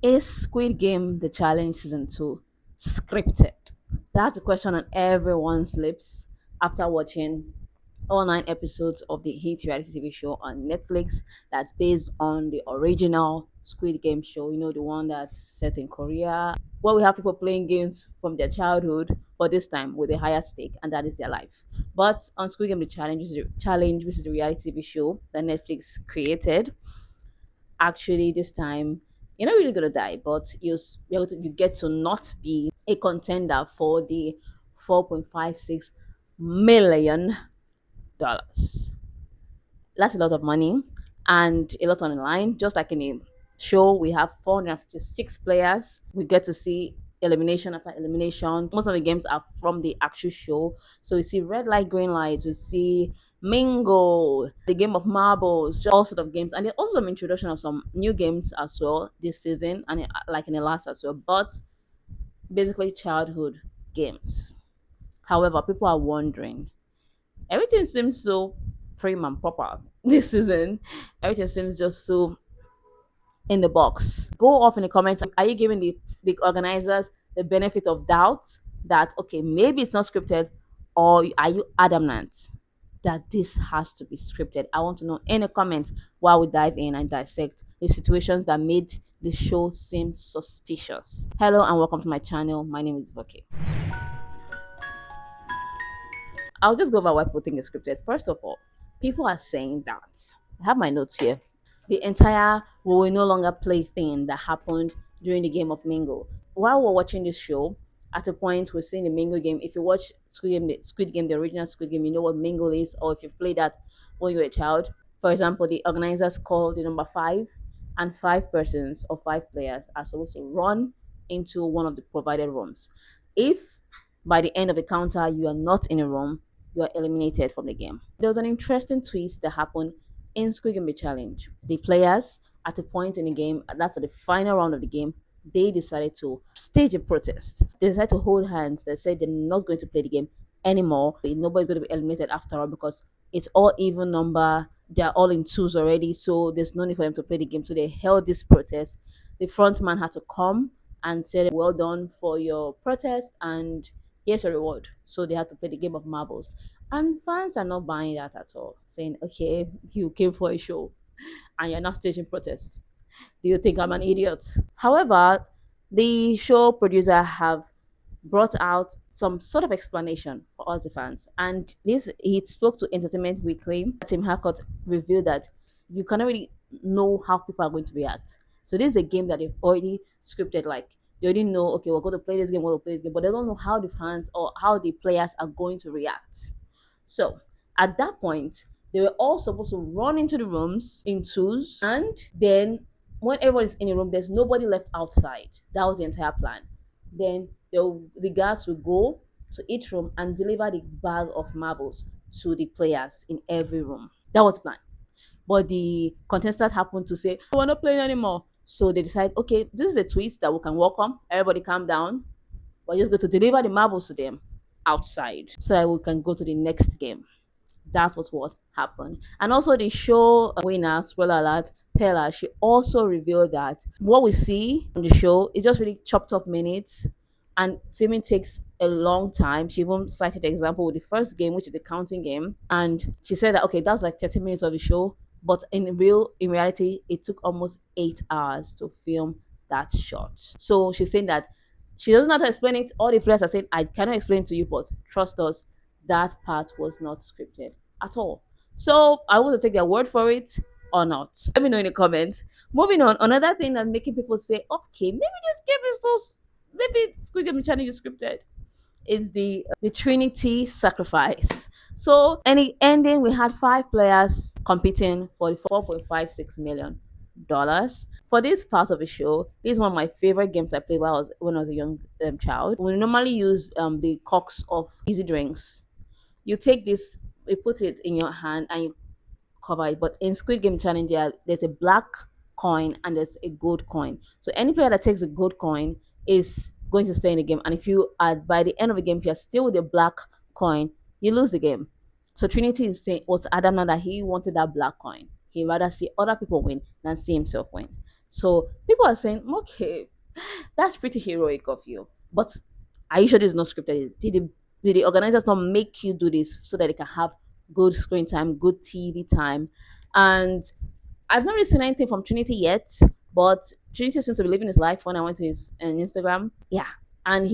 Is Squid Game the Challenge Season 2 scripted? That's a question on everyone's lips after watching all 9 episodes of the hit reality TV show on Netflix that's based on the original Squid Game show, the one that's set in Korea, where we have people playing games from their childhood, but this time with a higher stake, and that is their life. But on Squid Game, the challenge, which is the reality TV show that Netflix created, actually this time you're not really gonna die, but you get to not be a contender for the $4.56 million. That's a lot of money and a lot on the line. Just like in a show, we have 456 players. We get to see elimination after elimination. Most of the games are from the actual show. So we see red light, green light. We see Mingle, the game of marbles, all sort of games. And there's also some introduction of some new games as well this season, and like in the last as well. But basically, childhood games. However, people are wondering, everything seems so prim and proper this season. Everything seems just so in the box. Go off in the comments. Are you giving the organizers the benefit of doubt that okay, maybe it's not scripted, or are you adamant that this has to be scripted? I want to know in the comments while we dive in and dissect the situations that made the show seem suspicious. Hello and welcome to my channel. My name is Voke. I'll just go over why people think it's scripted. First of all, people are saying that. I have my notes here. The entire we will no longer play thing that happened during the game of Mingle. While we're watching this show, at a point we're seeing the Mingle game. If you watch Squid Game, the original Squid Game, you know what Mingle is, or if you've played that when you were a child. For example, the organizers call the number five, and 5 persons or 5 players are supposed to run into one of the provided rooms. If by the end of the counter you are not in a room, you are eliminated from the game. There was an interesting twist that happened in Squid Game Challenge. The players, at a point in the game, that's at the final round of the game, they decided to stage a protest. They decided to hold hands. They said they're not going to play the game anymore. Nobody's going to be eliminated after all because it's all even number. They're all in twos already, so there's no need for them to play the game. So they held this protest. The front man had to come and said, "Well done for your protest, and here's a reward." So they had to play the game of marbles. And fans are not buying that at all, saying, okay, you came for a show and you're not staging protests. Do you think I'm an idiot? However, the show producer have brought out some sort of explanation for us the fans. And this he spoke to Entertainment Weekly. Tim Harcourt revealed that you cannot really know how people are going to react. So this is a game that they've already scripted, like they already know, okay, we're going to play this game, we're going to play this game, but they don't know how the fans or how the players are going to react. So at that point, they were all supposed to run into the rooms in twos, and then when everybody's in a room, there's nobody left outside. That was the entire plan. Then the guards will go to each room and deliver the bag of marbles to the players in every room. That was the plan. But the contestants happened to say, we're not playing anymore. So they decide, okay, this is a twist that we can work on. Everybody calm down. We're just going to deliver the marbles to them outside so that we can go to the next game. That was what happened. And also the show winner, spoiler alert, Pella, she also revealed that what we see on the show is just really chopped up minutes, and filming takes a long time. She even cited the example with the first game, which is the counting game. And she said that okay, that was like 30 minutes of the show, but in reality, it took almost 8 hours to film that shot. So she's saying that she doesn't have to explain it. All the players are saying, I cannot explain it to you, but trust us, that part was not scripted at all. So I want to take their word for it or not. Let me know in the comments. Moving on, another thing that's making people say, okay, maybe this game is so, maybe Squid Game challenge is scripted, is the Trinity sacrifice. So in the ending, we had 5 players competing for the $4.56 million. For this part of the show, this is one of my favorite games I played when I was a young child. We normally use the corks of easy drinks. You take this, you put it in your hand, and you cover it. But in Squid Game Challenge, there's a black coin and there's a gold coin. So any player that takes a gold coin is going to stay in the game. And if you are by the end of the game, if you're still with the black coin, you lose the game. So Trinity is saying was adamant that he wanted that black coin. He rather see other people win than see himself win. So people are saying, okay, that's pretty heroic of you. But are you sure this is not scripted? Did the organizers not make you do this so that they can have good screen time, good TV time? And I've not really seen anything from Trinity yet, but Trinity seems to be living his life when I went to his Instagram. Yeah. And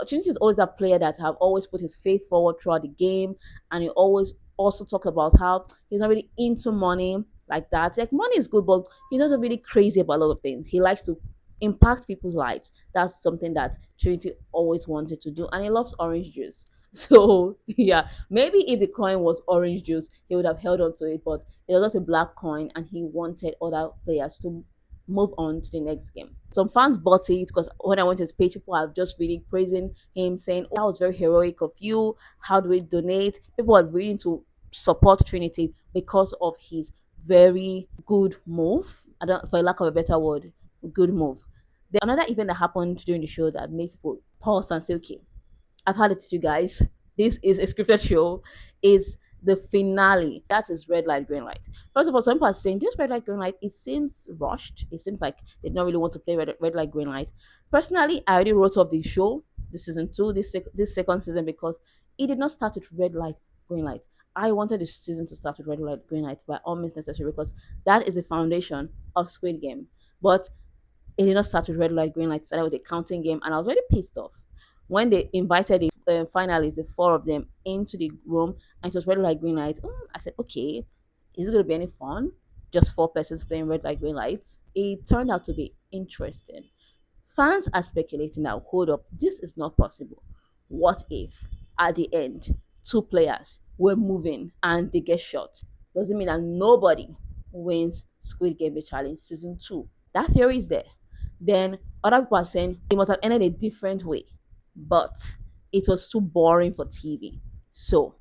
Trinity is always a player that have always put his faith forward throughout the game. And he always also talk about how he's not really into money like that. Like money is good, but he's not really crazy about a lot of things. He likes to impact people's lives. That's something that Trinity always wanted to do. And he loves orange juice. So yeah, maybe if the coin was orange juice, he would have held on to it, but it was just a black coin, and he wanted other players to move on to the next game. Some fans bought it because when I went to his page, people are just really praising him, saying, "Oh, that was very heroic of you. How do we donate?" People are willing to support Trinity because of his very good move. I don't, for lack of a better word, good move. There's another event that happened during the show that made people pause and say, "Okay, I've had it to you guys. This is a scripted show. Is the finale. That is red light, green light. First of all, some people are saying this red light, green light, it seems rushed. It seems like they don't really want to play red light, green light. Personally, I already wrote off the show, the season two, this second season, because it did not start with red light, green light. I wanted the season to start with red light, green light by all means necessary because that is the foundation of Squid Game. But it did not start with red light, green light. It started with a counting game, and I was really pissed off when they invited the finalists, the four of them, into the room, and it was red light, green light. I said, okay, is it going to be any fun? Just four persons playing red light, green light. It turned out to be interesting. Fans are speculating now, hold up, this is not possible. What if at the end, two players were moving and they get shot? Does it mean that nobody wins Squid Game the Challenge season 2? That theory is there. Then other people are saying it must have ended a different way, but it was too boring for TV. So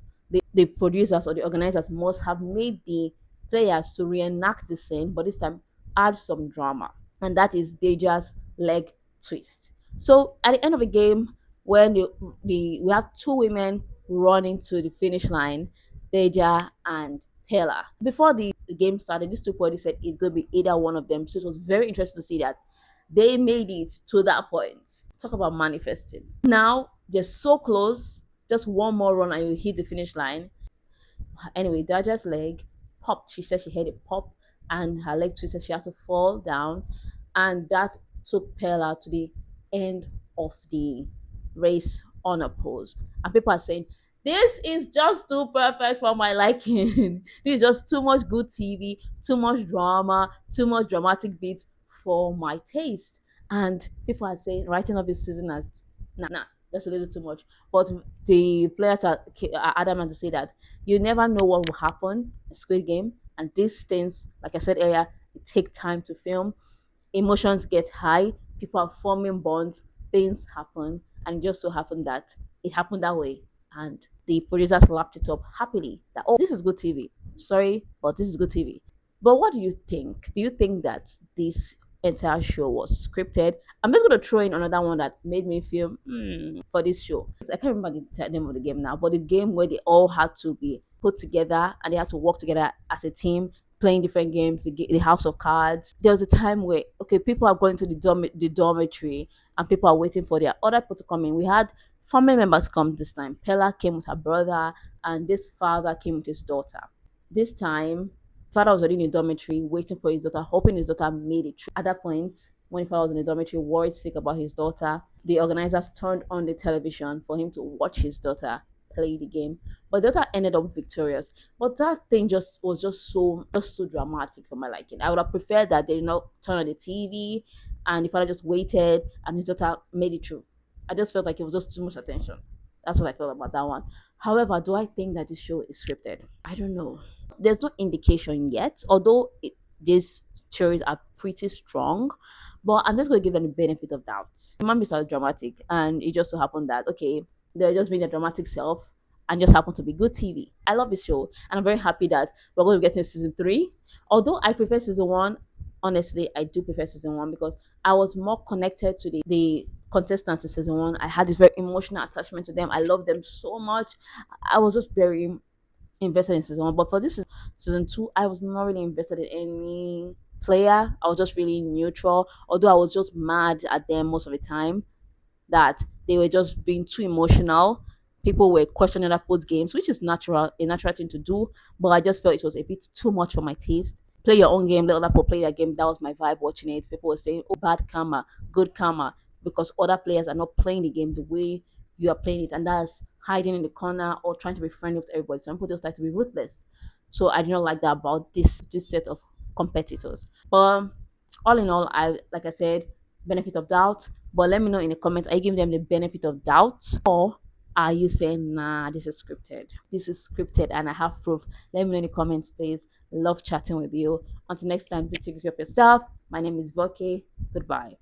the producers or the organizers must have made the players to reenact the scene, but this time add some drama. And that is Deja's leg twist. So at the end of the game, when we have two women running to the finish line, Deja and Pella. Before the game started, these two parties said it's going to be either one of them. So it was very interesting to see that they made it to that point. Talk about manifesting. Now they're so close. Just one more run and you hit the finish line. Anyway, Daja's leg popped. She said she heard it pop and her leg twisted. She had to fall down. And that took Pella to the end of the race unopposed. And people are saying, this is just too perfect for my liking. This is just too much good TV, too much drama, too much dramatic beats for my taste. And people are saying, writing off this season as, nah, just a little too much. But the players are adamant to say that you never know what will happen in Squid Game. And these things, like I said earlier, it take time to film. Emotions get high. People are forming bonds. Things happen. And it just so happened that it happened that way. And the producers lapped it up happily that, oh, this is good TV. Sorry, but this is good TV. But what do you think? Do you think that this entire show was scripted? I'm just going to throw in another one that made me feel for this show. I can't remember the name of the game now, but the game where they all had to be put together and they had to work together as a team, playing different games, the House of Cards. There was a time where, okay, people are going to the dormitory and people are waiting for their other people to come in. We had family members come this time. Pella came with her brother, and this father came with his daughter. This time, father was already in the dormitory waiting for his daughter, hoping his daughter made it through. At that point, when the father was in the dormitory, worried sick about his daughter, the organizers turned on the television for him to watch his daughter play the game. But the daughter ended up victorious. But that thing just was just so dramatic for my liking. I would have preferred that they did not turn on the TV and the father just waited and his daughter made it through. I just felt like it was just too much attention. That's what I felt about that one. However, do I think that this show is scripted? I don't know. There's no indication yet, although these theories are pretty strong. But I'm just going to give them the benefit of doubt. It might be so dramatic, and it just so happened that, okay, they're just being their dramatic self and just happened to be good TV. I love this show, and I'm very happy that we're going to be getting season 3. Although I prefer season 1, honestly, I do prefer season 1 because I was more connected to the contestants in season 1. I had this very emotional attachment to them. I love them so much. I was just very invested in season 1. But for this season 2, I was not really invested in any player. I was just really neutral, although I was just mad at them most of the time that they were just being too emotional. People were questioning other post games, which is natural, a natural thing to do. But I just felt it was a bit too much for my taste. Play your own game, let other people play their game. That was my vibe watching it. People were saying, "Oh, bad karma, good karma," because other players are not playing the game the way you are playing it, and that's hiding in the corner or trying to be friendly with everybody. Some people just like to be ruthless. So I do not like that about this set of competitors. But all in all, I like I said, benefit of doubt. But let me know in the comments, are you giving them the benefit of doubt? Or are you saying, nah, this is scripted? This is scripted and I have proof. Let me know in the comments, please. Love chatting with you. Until next time, do take care of yourself. My name is Voke. Goodbye.